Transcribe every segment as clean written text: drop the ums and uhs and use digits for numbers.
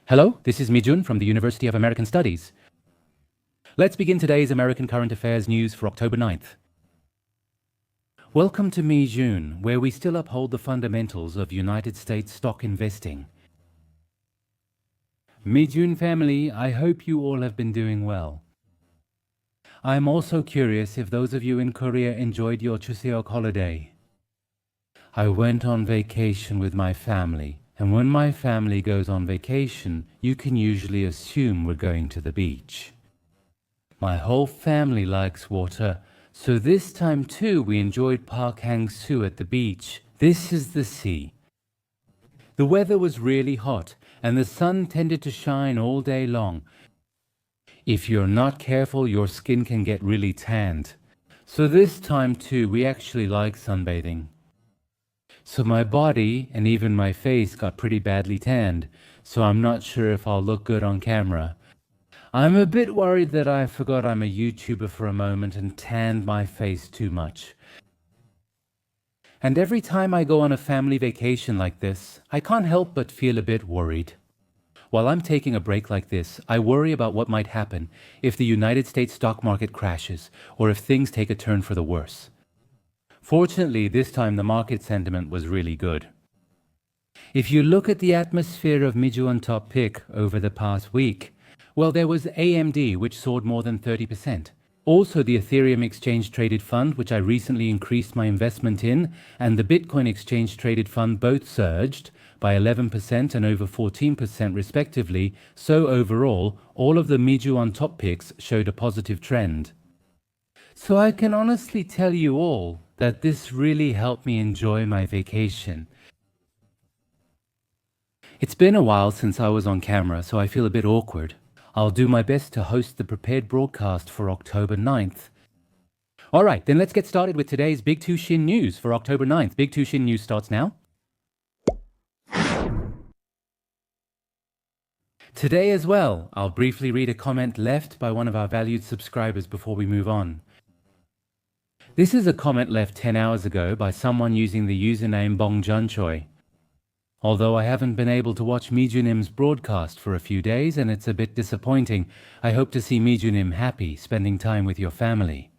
Hello, this is Mijun from the University of American Studies. Let's begin today's American Current Affairs news for October 9th. Welcome to Mijun, where we still uphold the fundamentals of United States stock investing. Mijun family, I hope you all have been doing well. I'm also curious if those of you in Korea enjoyed your Chuseok holiday. I went on vacation with my family, and when my family goes on vacation, you can usually assume we're going to the beach. My whole family likes water, so this time too we enjoyed Park Hang-soo at the beach. This is the sea. The weather was really hot, and the sun tended to shine all day long. If you're not careful, your skin can get really tanned. So this time too, we actually like sunbathing. So my body and even my face got pretty badly tanned, so I'm not sure if I'll look good on camera. I'm a bit worried that I forgot I'm a YouTuber for a moment and tanned my face too much. And every time I go on a family vacation like this, I can't help but feel a bit worried. While I'm taking a break like this, I worry about what might happen if the United States stock market crashes or if things take a turn for the worse. Fortunately, this time the market sentiment was really good. If you look at the atmosphere of Mijuan top pick over the past week, well, there was AMD, which soared more than 30%. Also, the Ethereum Exchange Traded Fund, which I recently increased my investment in, and the Bitcoin Exchange Traded Fund both surged by 11% and over 14% respectively, so overall, all of the Mijuan top picks showed a positive trend. So I can honestly tell you all that this really helped me enjoy my vacation. It's been a while since I was on camera, so I feel a bit awkward. I'll do my best to host the prepared broadcast for October 9th. Alright, then let's get started with today's Big Two Shin news for October 9th. Big Two Shin news starts now. Today as well, I'll briefly read a comment left by one of our valued subscribers before we move on. This is a comment left 10 hours ago by someone using the username Bongjunchoi. Although I haven't been able to watch Mijunim's broadcast for a few days and it's a bit disappointing, I hope to see Mijunim happy spending time with your family.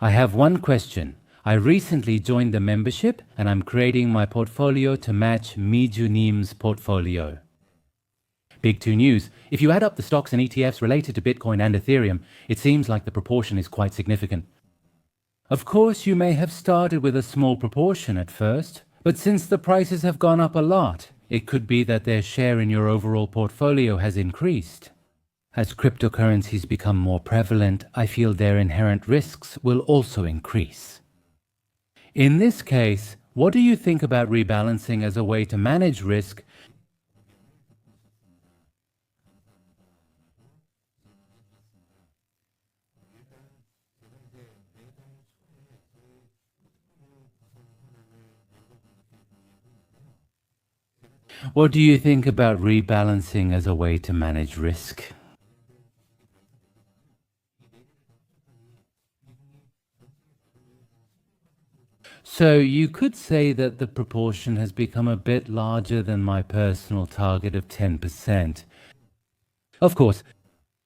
I have one question. I recently joined the membership and I'm creating my portfolio to match Mijunim's portfolio. Big two news. If you add up the stocks and ETFs related to Bitcoin and Ethereum, it seems like the proportion is quite significant. Of course, you may have started with a small proportion at first, but since the prices have gone up a lot, it could be that their share in your overall portfolio has increased. As cryptocurrencies become more prevalent, I feel their inherent risks will also increase. In this case, what do you think about rebalancing as a way to manage risk? What do you think about rebalancing as a way to manage risk? So you could say that the proportion has become a bit larger than my personal target of 10%. Of course,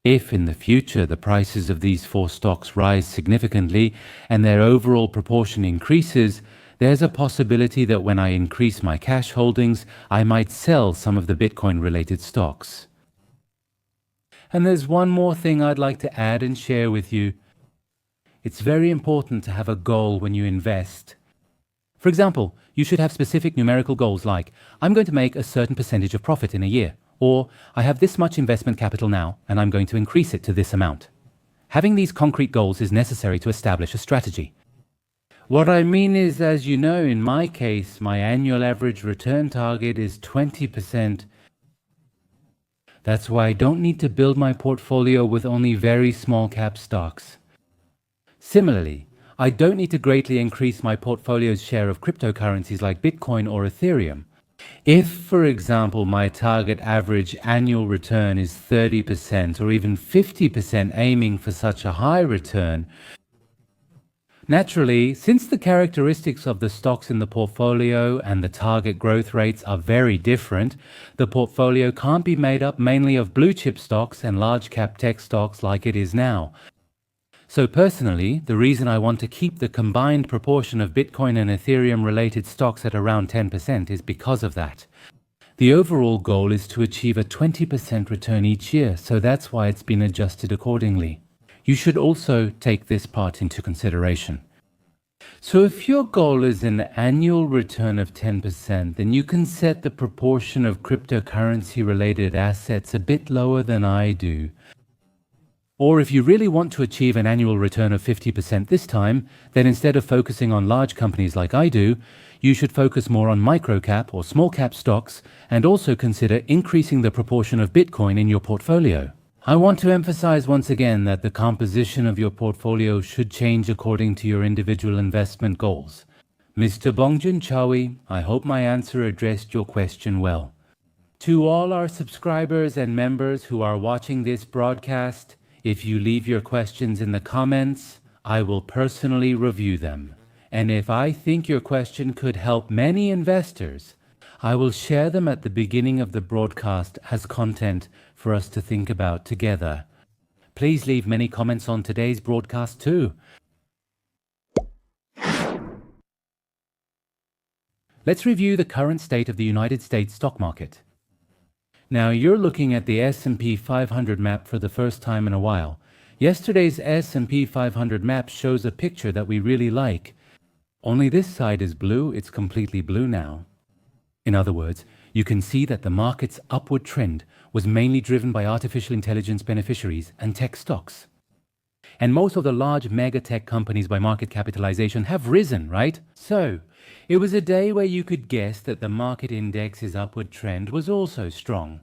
if in the future the prices of these four stocks rise significantly and their overall proportion increases, there's a possibility that when I increase my cash holdings, I might sell some of the Bitcoin-related stocks. And there's one more thing I'd like to add and share with you. It's very important to have a goal when you invest. For example, you should have specific numerical goals like, I'm going to make a certain percentage of profit in a year, or I have this much investment capital now, and I'm going to increase it to this amount. Having these concrete goals is necessary to establish a strategy. What I mean is, as you know, in my case, my annual average return target is 20%. That's why I don't need to build my portfolio with only very small cap stocks. Similarly, I don't need to greatly increase my portfolio's share of cryptocurrencies like Bitcoin or Ethereum. If, for example, my target average annual return is 30% or even 50% aiming for such a high return, Naturally, since the characteristics of the stocks in the portfolio and the target growth rates are very different, the portfolio can't be made up mainly of blue chip stocks and large cap tech stocks like it is now. So personally, the reason I want to keep the combined proportion of Bitcoin and Ethereum related stocks at around 10% is because of that. The overall goal is to achieve a 20% return each year, so that's why it's been adjusted accordingly. You should also take this part into consideration. So if your goal is an annual return of 10%, then you can set the proportion of cryptocurrency related assets a bit lower than I do. Or if you really want to achieve an annual return of 50% this time, then instead of focusing on large companies like I do, you should focus more on micro-cap or small-cap stocks and also consider increasing the proportion of Bitcoin in your portfolio. I want to emphasize once again that the composition of your portfolio should change according to your individual investment goals. Mr. Bongjun Chawi, I hope my answer addressed your question well. To all our subscribers and members who are watching this broadcast, if you leave your questions in the comments, I will personally review them. And if I think your question could help many investors, I will share them at the beginning of the broadcast as content for us to think about together. Please leave many comments on today's broadcast too. Let's review the current state of the United States stock market. Now you're looking at the S&P 500 map for the first time in a while. Yesterday's S&P 500 map shows a picture that we really like. Only this side is blue, it's completely blue now. In other words, you can see that the market's upward trend was mainly driven by artificial intelligence beneficiaries and tech stocks. And most of the large mega tech companies by market capitalization have risen, right? So, it was a day where you could guess that the market index's upward trend was also strong.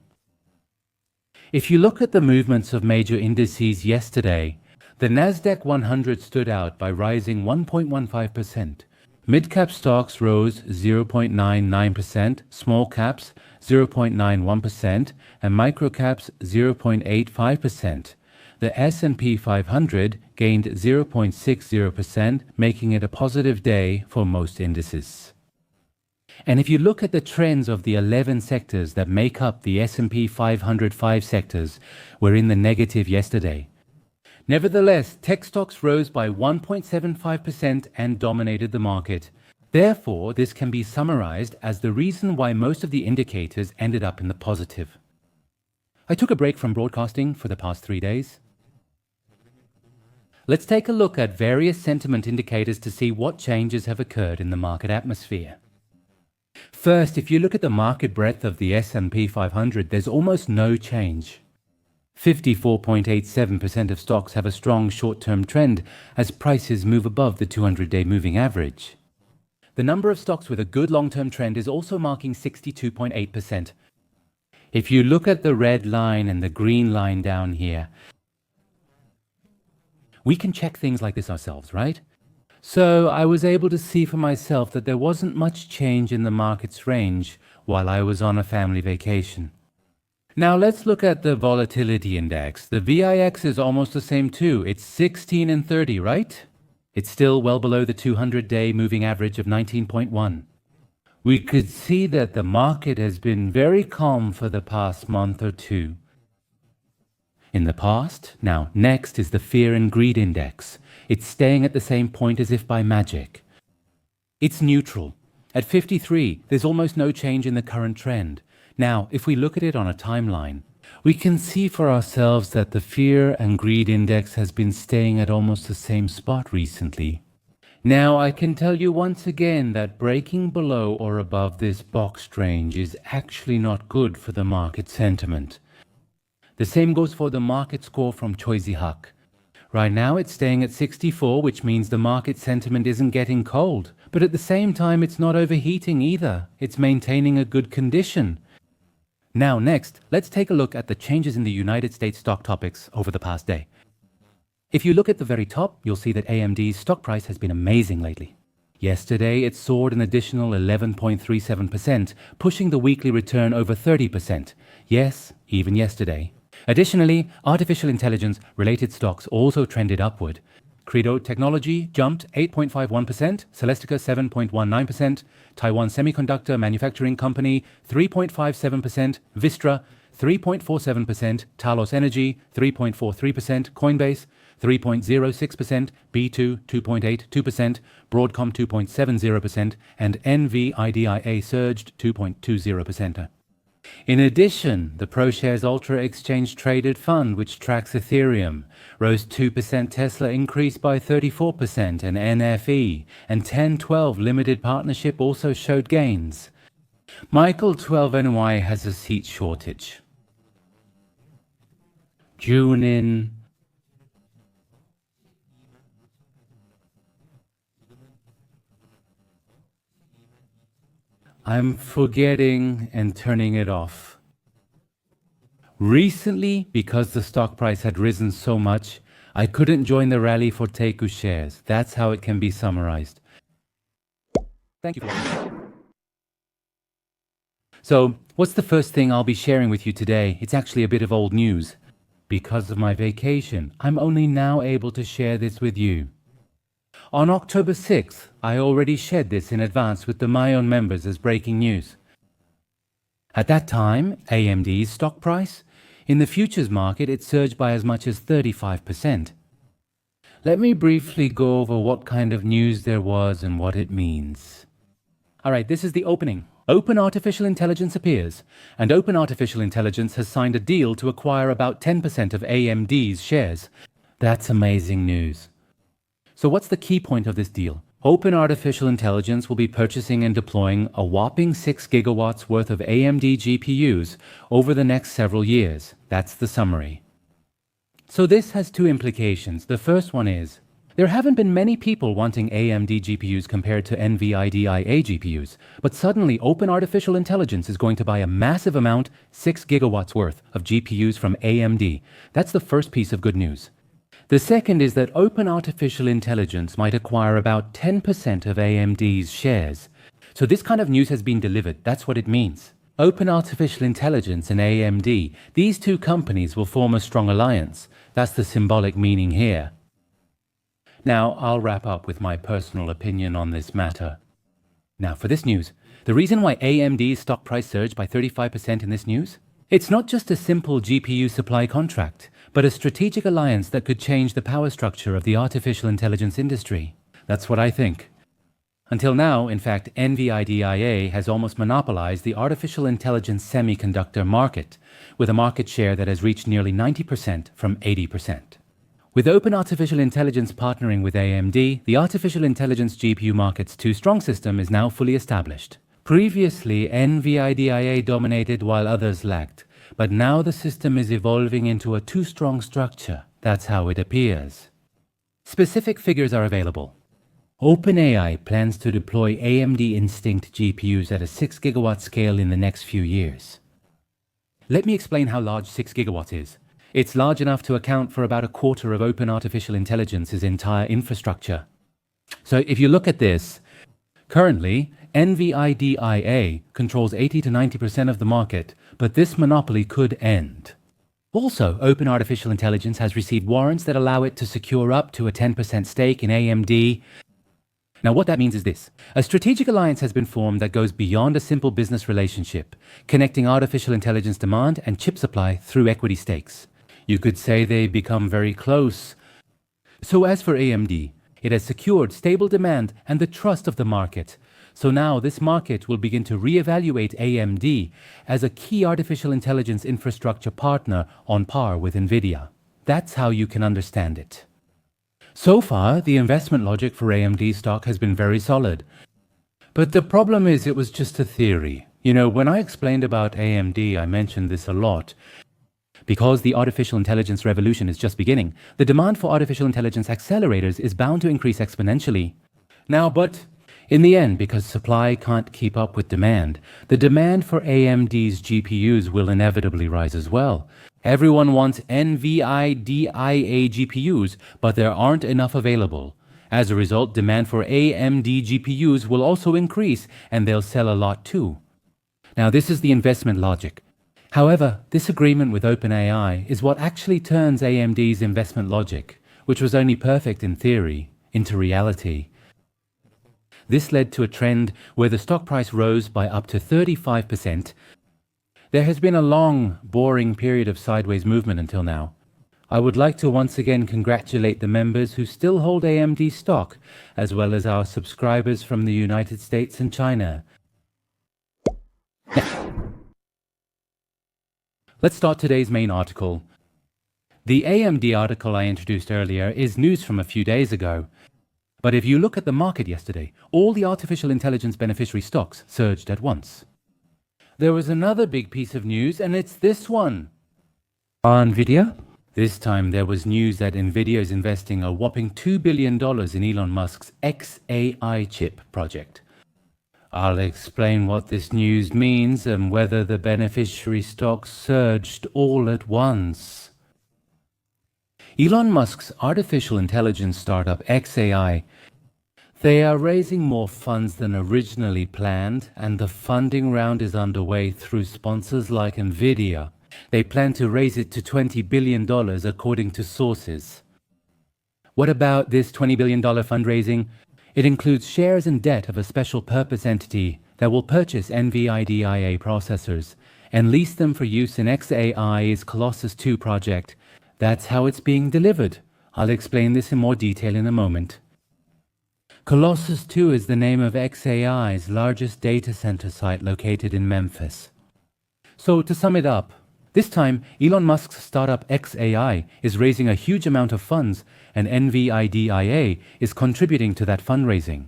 If you look at the movements of major indices yesterday, the Nasdaq 100 stood out by rising 1.15%. Mid-cap stocks rose 0.99%, small caps 0.91%, and micro-caps 0.85%. The S&P 500 gained 0.60%, making it a positive day for most indices. And if you look at the trends of the 11 sectors that make up the S&P 500 5 sectors, were in the negative yesterday. Nevertheless, tech stocks rose by 1.75% and dominated the market. Therefore, this can be summarized as the reason why most of the indicators ended up in the positive. I took a break from broadcasting for the past 3 days. Let's take a look at various sentiment indicators to see what changes have occurred in the market atmosphere. First, if you look at the market breadth of the S&P 500, there's almost no change. 54.87% of stocks have a strong short-term trend as prices move above the 200-day moving average. The number of stocks with a good long-term trend is also marking 62.8%. If you look at the red line and the green line down here, we can check things like this ourselves, right? So I was able to see for myself that there wasn't much change in the market's range while I was on a family vacation. Now let's look at the volatility index. The VIX is almost the same too. It's 16 and 30, right? It's still well below the 200-day moving average of 19.1. We could see that the market has been very calm for the past month or two. In the past, now next is the fear and greed index. It's staying at the same point as if by magic. It's neutral. At 53, there's almost no change in the current trend. Now, if we look at it on a timeline, we can see for ourselves that the fear and greed index has been staying at almost the same spot recently. Now, I can tell you once again that breaking below or above this boxed range is actually not good for the market sentiment. The same goes for the market score from Choi Hak. Right now it's staying at 64, which means the market sentiment isn't getting cold. But at the same time, it's not overheating either. It's maintaining a good condition. Now next, let's take a look at the changes in the United States stock topics over the past day. If you look at the very top, you'll see that AMD's stock price has been amazing lately. Yesterday, it soared an additional 11.37%, pushing the weekly return over 30%. Yes, even yesterday. Additionally, artificial intelligence-related stocks also trended upward. Credo Technology jumped 8.51%, Celestica 7.19%, Taiwan Semiconductor Manufacturing Company 3.57%, Vistra 3.47%, Talos Energy 3.43%, Coinbase 3.06%, B2 2.82%, Broadcom 2.70%, and Nvidia surged 2.20%. In addition, the ProShares Ultra Exchange Traded Fund, which tracks Ethereum, rose 2%, Tesla increased by 34%, and NFE and 1012 Limited Partnership also showed gains. Michael 12NY has a seat shortage. Tune in. I'm forgetting and turning it off. Recently, because the stock price had risen so much, I couldn't join the rally for Teiku shares. That's how it can be summarized. Thank you for watching. So, what's the first thing I'll be sharing with you today? It's actually a bit of old news. Because of my vacation, I'm only now able to share this with you. On October 6th, I already shared this in advance with the Mayon members as breaking news. At that time, AMD's stock price, in the futures market, it surged by as much as 35%. Let me briefly go over what kind of news there was and what it means. All right, this is the opening. Open Artificial Intelligence appears, and Open Artificial Intelligence has signed a deal to acquire about 10% of AMD's shares. That's amazing news. So what's the key point of this deal? Open Artificial Intelligence will be purchasing and deploying a whopping 6 gigawatts worth of AMD GPUs over the next several years. That's the summary. So this has two implications. The first one is, there haven't been many people wanting AMD GPUs compared to Nvidia GPUs, but suddenly Open Artificial Intelligence is going to buy a massive amount, 6 gigawatts worth of GPUs from AMD. That's the first piece of good news. The second is that Open Artificial Intelligence might acquire about 10% of AMD's shares. So this kind of news has been delivered. That's what it means. Open Artificial Intelligence and AMD, these two companies will form a strong alliance. That's the symbolic meaning here. Now, I'll wrap up with my personal opinion on this matter. Now, for this news, the reason why AMD's stock price surged by 35% in this news? It's not just a simple GPU supply contract, but a strategic alliance that could change the power structure of the artificial intelligence industry. That's what I think. Until now, in fact, Nvidia has almost monopolized the artificial intelligence semiconductor market, with a market share that has reached nearly 90% from 80%. With Open Artificial Intelligence partnering with AMD, the artificial intelligence GPU market's two-strong system is now fully established. Previously, Nvidia dominated while others lagged, but now the system is evolving into a two-strong structure. That's how it appears. Specific figures are available. OpenAI plans to deploy AMD Instinct GPUs at a 6 gigawatt scale in the next few years. Let me explain how large 6 gigawatts is. It's large enough to account for about a quarter of Open Artificial Intelligence's entire infrastructure. So if you look at this, currently, Nvidia controls 80 to 90% of the market, but this monopoly could end. Also, Open Artificial Intelligence has received warrants that allow it to secure up to a 10% stake in AMD. Now, what that means is this. A strategic alliance has been formed that goes beyond a simple business relationship, connecting artificial intelligence demand and chip supply through equity stakes. You could say they become very close. So as for AMD, it has secured stable demand and the trust of the market. So now this market will begin to reevaluate AMD as a key artificial intelligence infrastructure partner on par with Nvidia. That's how you can understand it. So far, the investment logic for AMD stock has been very solid. But the problem is it was just a theory. You know, when I explained about AMD, I mentioned this a lot. Because the artificial intelligence revolution is just beginning, the demand for artificial intelligence accelerators is bound to increase exponentially. Now, but in the end, because supply can't keep up with demand, the demand for AMD's GPUs will inevitably rise as well. Everyone wants Nvidia GPUs, but there aren't enough available. As a result, demand for AMD GPUs will also increase, and they'll sell a lot too. Now, this is the investment logic. However, this agreement with OpenAI is what actually turns AMD's investment logic. which was only perfect in theory, into reality. This led to a trend where the stock price rose by up to 35%. There has been a long, boring period of sideways movement until now. I would like to once again congratulate the members who still hold AMD stock, as well as our subscribers from the United States and China. Let's start today's main article. The AMD article I introduced earlier is news from a few days ago. But if you look at the market yesterday, all the artificial intelligence beneficiary stocks surged at once. There was another big piece of news, and it's this one. Nvidia? This time there was news that Nvidia is investing a whopping $2 billion in Elon Musk's XAI chip project. I'll explain what this news means and whether the beneficiary stocks surged all at once. Elon Musk's artificial intelligence startup XAI, they are raising more funds than originally planned, and the funding round is underway through sponsors like Nvidia. They plan to raise it to $20 billion according to sources. What about this $20 billion fundraising? It includes shares and debt of a special purpose entity that will purchase Nvidia processors and lease them for use in XAI's Colossus 2 project. That's how it's being delivered. I'll explain this in more detail in a moment. Colossus 2 is the name of XAI's largest data center site located in Memphis. So to sum it up, this time Elon Musk's startup XAI is raising a huge amount of funds, and Nvidia is contributing to that fundraising.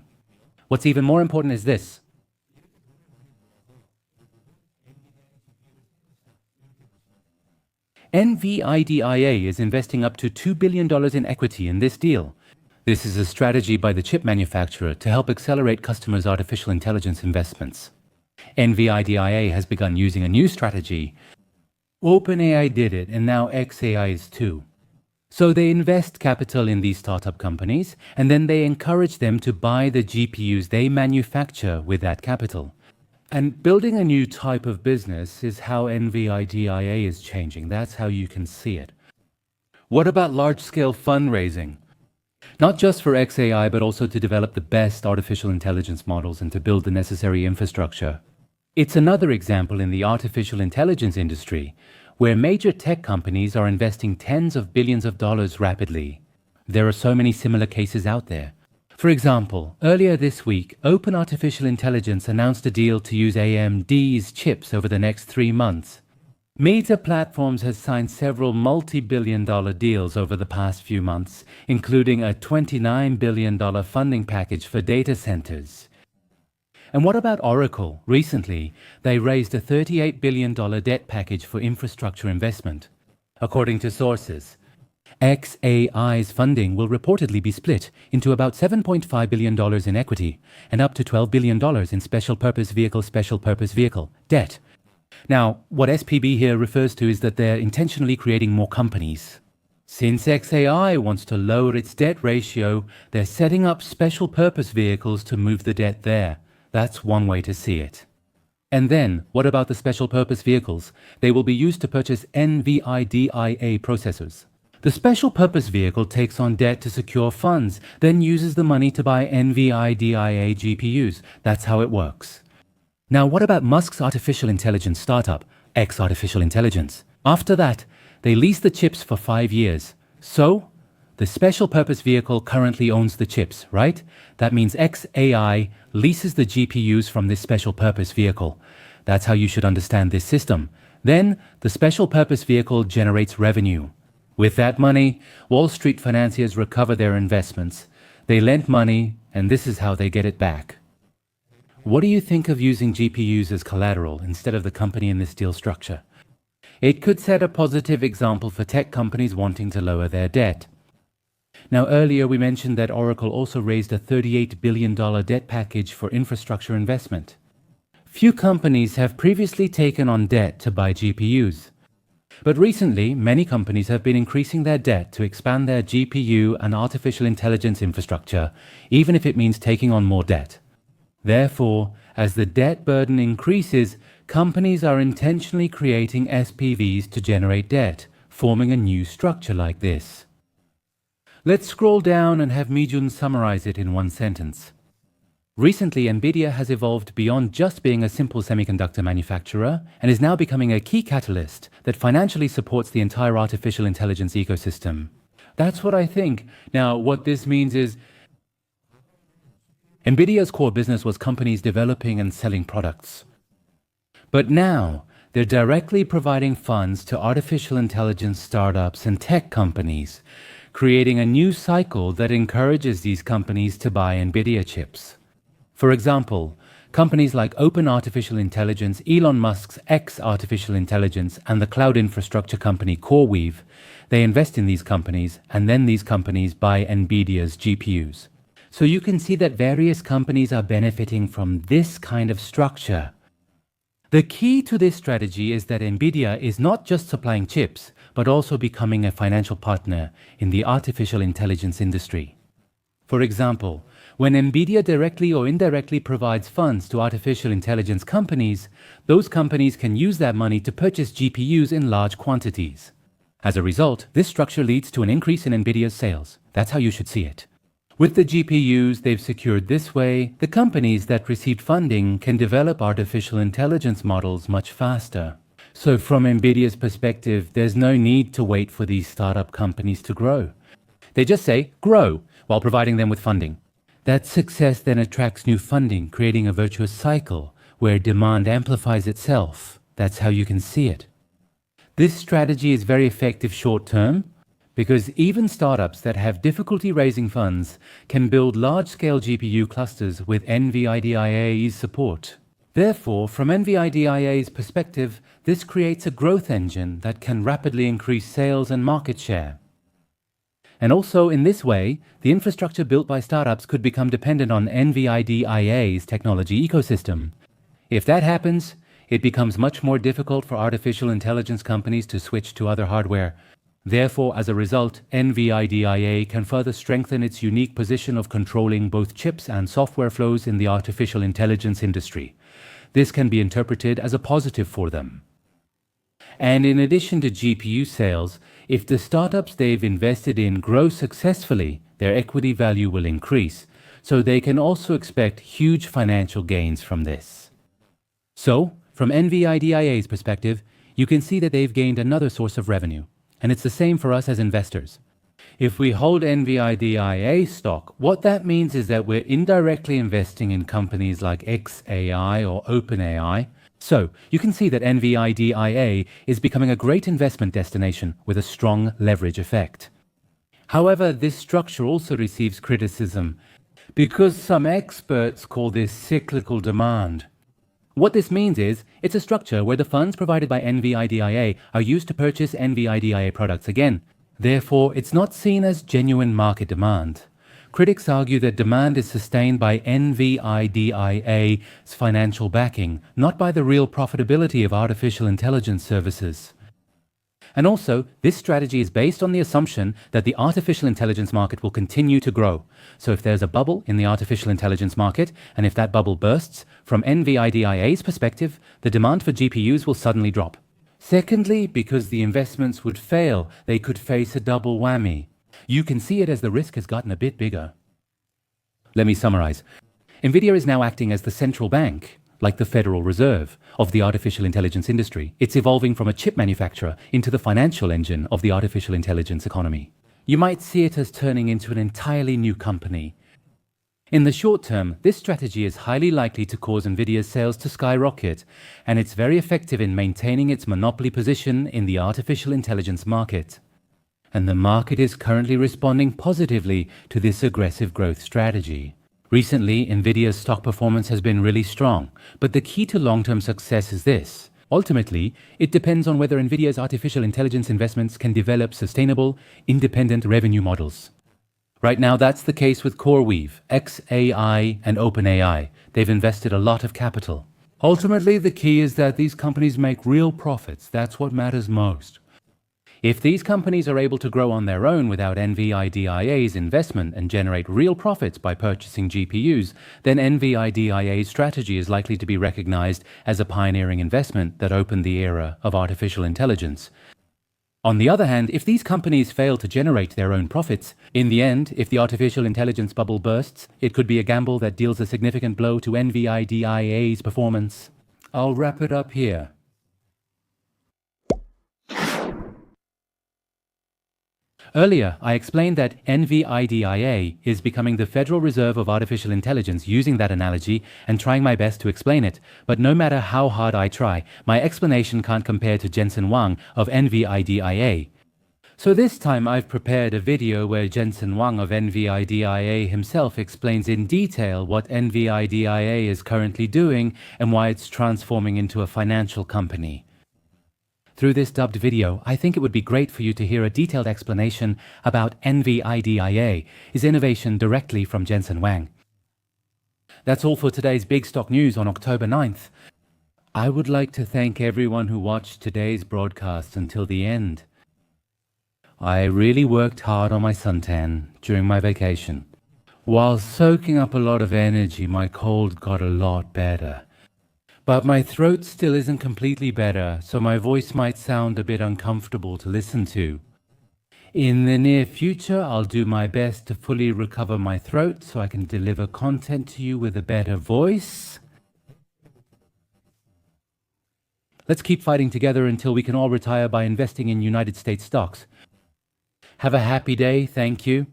What's even more important is this. Nvidia is investing up to $2 billion in equity in this deal. This is a strategy by the chip manufacturer to help accelerate customers' artificial intelligence investments. Nvidia has begun using a new strategy. OpenAI did it, and now XAI is too. So they invest capital in these startup companies, and then they encourage them to buy the GPUs they manufacture with that capital. And building a new type of business is how Nvidia is changing. That's how you can see it. What about large-scale fundraising? Not just for XAI, but also to develop the best artificial intelligence models and to build the necessary infrastructure. It's another example in the artificial intelligence industry, where major tech companies are investing tens of billions of dollars rapidly. There are so many similar cases out there. For example, earlier this week, Open Artificial Intelligence announced a deal to use AMD's chips over the next 3 months. Meta Platforms has signed several multi-billion-dollar deals over the past few months, including a $29 billion funding package for data centers. And what about Oracle? Recently, they raised a $38 billion debt package for infrastructure investment. According to sources, XAI's funding will reportedly be split into about $7.5 billion in equity and up to $12 billion in special purpose vehicle debt. Now, what SPV here refers to is that they're intentionally creating more companies. Since XAI wants to lower its debt ratio, they're setting up special purpose vehicles to move the debt there. That's one way to see it. And then, what about the special purpose vehicles? They will be used to purchase Nvidia processors. The special purpose vehicle takes on debt to secure funds, then uses the money to buy Nvidia GPUs. That's how it works. Now, what about Musk's artificial intelligence startup, X Artificial Intelligence? After that, they lease the chips for 5 years. So, the special purpose vehicle currently owns the chips, right? That means XAI leases the GPUs from this special purpose vehicle. That's how you should understand this system. Then, the special purpose vehicle generates revenue. With that money, Wall Street financiers recover their investments. They lend money, and this is how they get it back. What do you think of using GPUs as collateral instead of the company in this deal structure? It could set a positive example for tech companies wanting to lower their debt. Now, earlier we mentioned that Oracle also raised a $38 billion debt package for infrastructure investment. Few companies have previously taken on debt to buy GPUs. But recently, many companies have been increasing their debt to expand their GPU and artificial intelligence infrastructure, even if it means taking on more debt. Therefore, as the debt burden increases, companies are intentionally creating SPVs to generate debt, forming a new structure like this. Let's scroll down and have Mijun summarize it in one sentence. Recently, Nvidia has evolved beyond just being a simple semiconductor manufacturer and is now becoming a key catalyst that financially supports the entire artificial intelligence ecosystem. That's what I think. Now, what this means is Nvidia's core business was companies developing and selling products. But now, they're directly providing funds to artificial intelligence startups and tech companies, creating a new cycle that encourages these companies to buy Nvidia chips. For example, companies like Open Artificial Intelligence, Elon Musk's X Artificial Intelligence, and the cloud infrastructure company CoreWeave, they invest in these companies, and then these companies buy Nvidia's GPUs. So you can see that various companies are benefiting from this kind of structure. The key to this strategy is that Nvidia is not just supplying chips, but also becoming a financial partner in the artificial intelligence industry. For example, when Nvidia directly or indirectly provides funds to artificial intelligence companies, those companies can use that money to purchase GPUs in large quantities. As a result, this structure leads to an increase in Nvidia's sales. That's how you should see it. With the GPUs they've secured this way, the companies that received funding can develop artificial intelligence models much faster. So from Nvidia's perspective, there's no need to wait for these startup companies to grow. They just say, grow, while providing them with funding. That success then attracts new funding, creating a virtuous cycle where demand amplifies itself. That's how you can see it. This strategy is very effective short term because even startups that have difficulty raising funds can build large-scale GPU clusters with NVIDIA's support. Therefore, from NVIDIA's perspective, this creates a growth engine that can rapidly increase sales and market share. And also, in this way, the infrastructure built by startups could become dependent on NVIDIA's technology ecosystem. If that happens, it becomes much more difficult for artificial intelligence companies to switch to other hardware. Therefore, as a result, NVIDIA can further strengthen its unique position of controlling both chips and software flows in the artificial intelligence industry. This can be interpreted as a positive for them. And in addition to GPU sales, if the startups they've invested in grow successfully, their equity value will increase, so they can also expect huge financial gains from this. So, from NVIDIA's perspective, you can see that they've gained another source of revenue, and it's the same for us as investors. If we hold NVIDIA stock, what that means is that we're indirectly investing in companies like xAI or OpenAI. So, you can see that NVIDIA is becoming a great investment destination with a strong leverage effect. However, this structure also receives criticism because some experts call this cyclical demand. What this means is, it's a structure where the funds provided by NVIDIA are used to purchase NVIDIA products again. Therefore, it's not seen as genuine market demand. Critics argue that demand is sustained by NVIDIA's financial backing, not by the real profitability of artificial intelligence services. And also, this strategy is based on the assumption that the artificial intelligence market will continue to grow. So if there's a bubble in the artificial intelligence market, and if that bubble bursts, from NVIDIA's perspective, the demand for GPUs will suddenly drop. Secondly, because the investments would fail, they could face a double whammy. You can see it as the risk has gotten a bit bigger. Let me summarize. Nvidia is now acting as the central bank, like the Federal Reserve, of the artificial intelligence industry. It's evolving from a chip manufacturer into the financial engine of the artificial intelligence economy. You might see it as turning into an entirely new company. In the short term, this strategy is highly likely to cause Nvidia's sales to skyrocket, and it's very effective in maintaining its monopoly position in the artificial intelligence market. And the market is currently responding positively to this aggressive growth strategy. Recently, Nvidia's stock performance has been really strong, but the key to long-term success is this. Ultimately, it depends on whether Nvidia's artificial intelligence investments can develop sustainable, independent revenue models. Right now, that's the case with CoreWeave, xAI, and OpenAI. They've invested a lot of capital. Ultimately, the key is that these companies make real profits. That's what matters most. If these companies are able to grow on their own without NVIDIA's investment and generate real profits by purchasing GPUs, then NVIDIA's strategy is likely to be recognized as a pioneering investment that opened the era of artificial intelligence. On the other hand, if these companies fail to generate their own profits, in the end, if the artificial intelligence bubble bursts, it could be a gamble that deals a significant blow to Nvidia's performance. I'll wrap it up here. Earlier, I explained that Nvidia is becoming the Federal Reserve of Artificial Intelligence, using that analogy and trying my best to explain it. But no matter how hard I try, my explanation can't compare to Jensen Wang of Nvidia. So this time I've prepared a video where Jensen Wang of Nvidia himself explains in detail what Nvidia is currently doing and why it's transforming into a financial company. Through this dubbed video, I think it would be great for you to hear a detailed explanation about Nvidia, his innovation directly from Jensen Wang. That's all for today's Big Stock News on October 9th. I would like to thank everyone who watched today's broadcast until the end. I really worked hard on my suntan during my vacation. While soaking up a lot of energy, my cold got a lot better. But my throat still isn't completely better, so my voice might sound a bit uncomfortable to listen to. In the near future, I'll do my best to fully recover my throat so I can deliver content to you with a better voice. Let's keep fighting together until we can all retire by investing in United States stocks. Have a happy day. Thank you.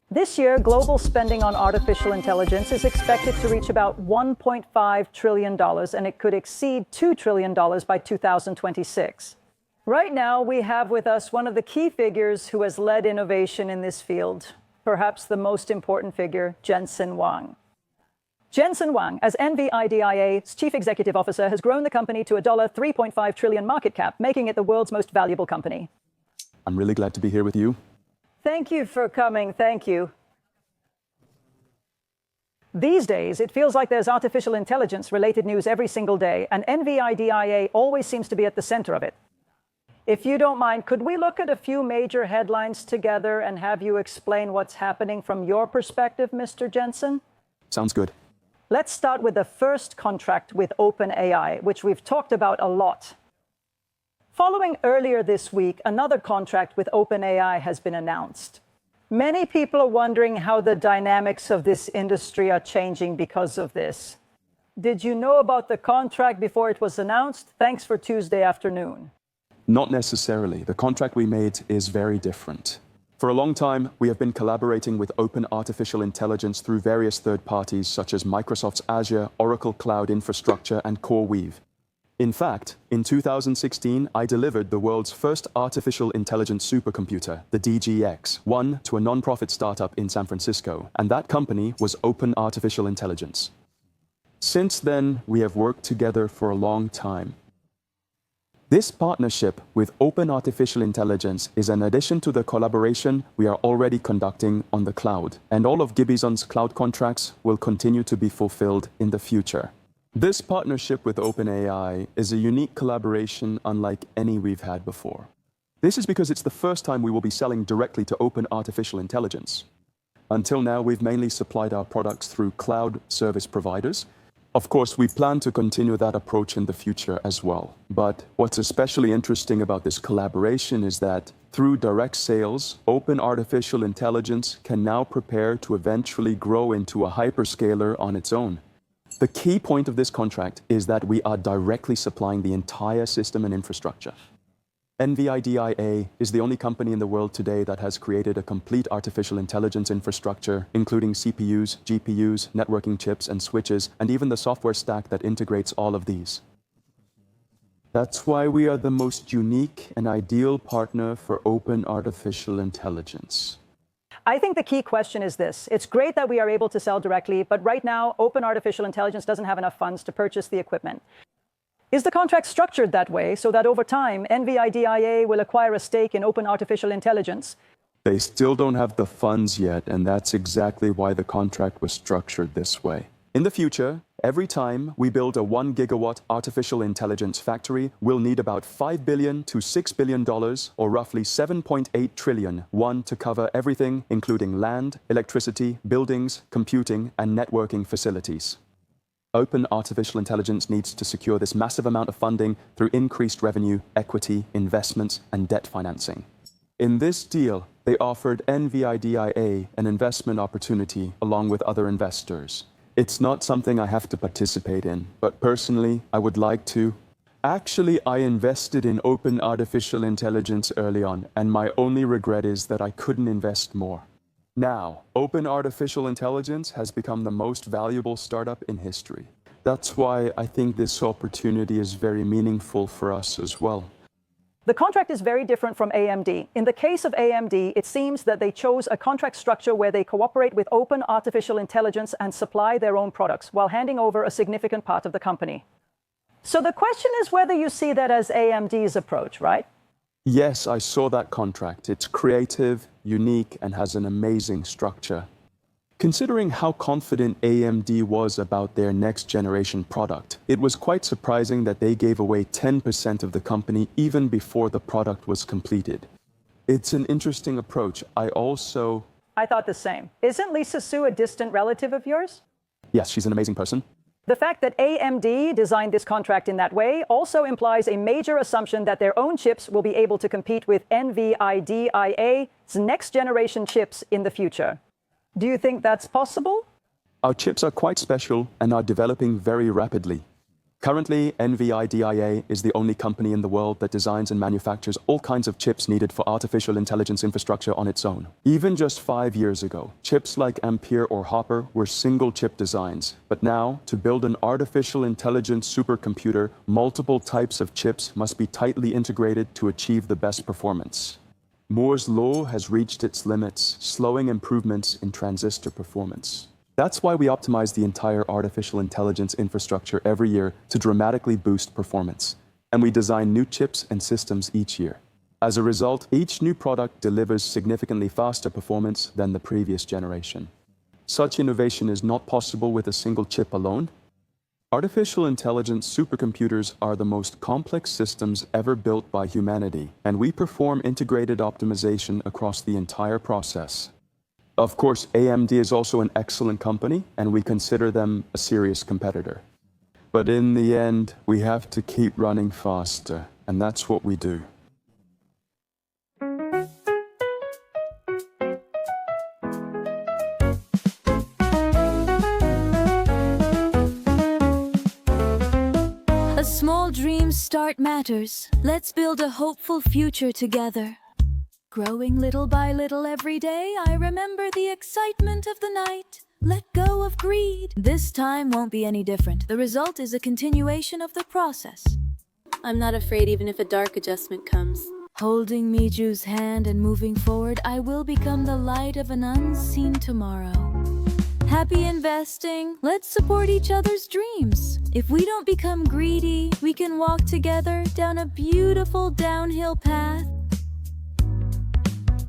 This year, global spending on artificial intelligence is expected to reach about $1.5 trillion, and it could exceed $2 trillion by 2026. Right now, we have with us one of the key figures who has led innovation in this field, perhaps the most important figure, Jensen Wang. Jensen Wang, as Nvidia's chief executive officer, has grown the company to a $3.5 trillion market cap, making it the world's most valuable company. I'm really glad to be here with you. Thank you for coming. Thank you. These days, it feels like there's artificial intelligence-related news every single day, and Nvidia always seems to be at the center of it. If you don't mind, could we look at a few major headlines together and have you explain what's happening from your perspective, Mr. Jensen? Sounds good. Let's start with the first contract with OpenAI, which we've talked about a lot. Following earlier this week, another contract with OpenAI has been announced. Many people are wondering how the dynamics of this industry are changing because of this. Did you know about the contract before it was announced? Thanks for Tuesday afternoon. Not necessarily. The contract we made is very different. For a long time, we have been collaborating with open artificial intelligence through various third parties such as Microsoft's Azure, Oracle Cloud Infrastructure, and CoreWeave. In fact, in 2016, I delivered the world's first artificial intelligence supercomputer, the DGX-1, to a non-profit startup in San Francisco, and that company was Open Artificial Intelligence. Since then, we have worked together for a long time. This partnership with Open Artificial Intelligence is an addition to the collaboration we are already conducting on the cloud, and all of Gibison's cloud contracts will continue to be fulfilled in the future. This partnership with OpenAI is a unique collaboration unlike any we've had before. This is because it's the first time we will be selling directly to Open Artificial Intelligence. Until now, we've mainly supplied our products through cloud service providers. Of course, we plan to continue that approach in the future as well. But what's especially interesting about this collaboration is that through direct sales, Open Artificial Intelligence can now prepare to eventually grow into a hyperscaler on its own. The key point of this contract is that we are directly supplying the entire system and infrastructure. Nvidia is the only company in the world today that has created a complete artificial intelligence infrastructure, including CPUs, GPUs, networking chips, and switches, and even the software stack that integrates all of these. That's why we are the most unique and ideal partner for open artificial intelligence. I think the key question is this. It's great that we are able to sell directly, but right now, Open Artificial Intelligence doesn't have enough funds to purchase the equipment. Is the contract structured that way so that over time, Nvidia will acquire a stake in Open Artificial Intelligence? They still don't have the funds yet, and that's exactly why the contract was structured this way. In the future, every time we build a 1 gigawatt artificial intelligence factory, we'll need about $5 billion to $6 billion, or roughly 7.8 trillion won to cover everything, including land, electricity, buildings, computing, and networking facilities. Open artificial intelligence needs to secure this massive amount of funding through increased revenue, equity, investments, and debt financing. In this deal, they offered Nvidia an investment opportunity along with other investors. It's not something I have to participate in, but personally, I would like to. Actually, I invested in open artificial intelligence early on, and my only regret is that I couldn't invest more. Now, open artificial intelligence has become the most valuable startup in history. That's why I think this opportunity is very meaningful for us as well. The contract is very different from AMD. In the case of AMD, it seems that they chose a contract structure where they cooperate with open artificial intelligence and supply their own products while handing over a significant part of the company. So the question is whether you see that as AMD's approach, right? Yes, I saw that contract. It's creative, unique, and has an amazing structure. Considering how confident AMD was about their next-generation product, it was quite surprising that they gave away 10% of the company even before the product was completed. It's an interesting approach. I thought the same. Isn't Lisa Su a distant relative of yours? Yes, she's an amazing person. The fact that AMD designed this contract in that way also implies a major assumption that their own chips will be able to compete with Nvidia's next-generation chips in the future. Do you think that's possible? Our chips are quite special and are developing very rapidly. Currently, Nvidia is the only company in the world that designs and manufactures all kinds of chips needed for artificial intelligence infrastructure on its own. Even just 5 years ago, chips like Ampere or Hopper were single-chip designs. But now, to build an artificial intelligence supercomputer, multiple types of chips must be tightly integrated to achieve the best performance. Moore's law has reached its limits, slowing improvements in transistor performance. That's why we optimize the entire artificial intelligence infrastructure every year to dramatically boost performance. And we design new chips and systems each year. As a result, each new product delivers significantly faster performance than the previous generation. Such innovation is not possible with a single chip alone. Artificial intelligence supercomputers are the most complex systems ever built by humanity, and we perform integrated optimization across the entire process. Of course, AMD is also an excellent company, and we consider them a serious competitor. But in the end, we have to keep running faster, and that's what we do. A small dream's start matters. Let's build a hopeful future together. Growing little by little every day, I remember the excitement of the night. Let go of greed. This time won't be any different. The result is a continuation of the process. I'm not afraid even if a dark adjustment comes. Holding Miju's hand and moving forward, I will become the light of an unseen tomorrow. Happy investing. Let's support each other's dreams. If we don't become greedy, we can walk together down a beautiful downhill path.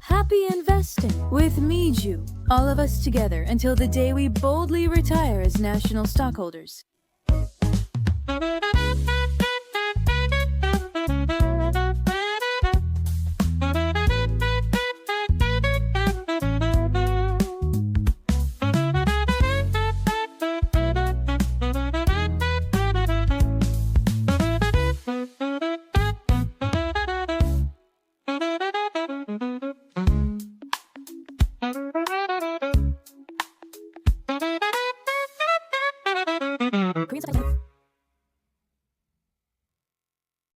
Happy investing with Miju, all of us together until the day we boldly retire as national stockholders.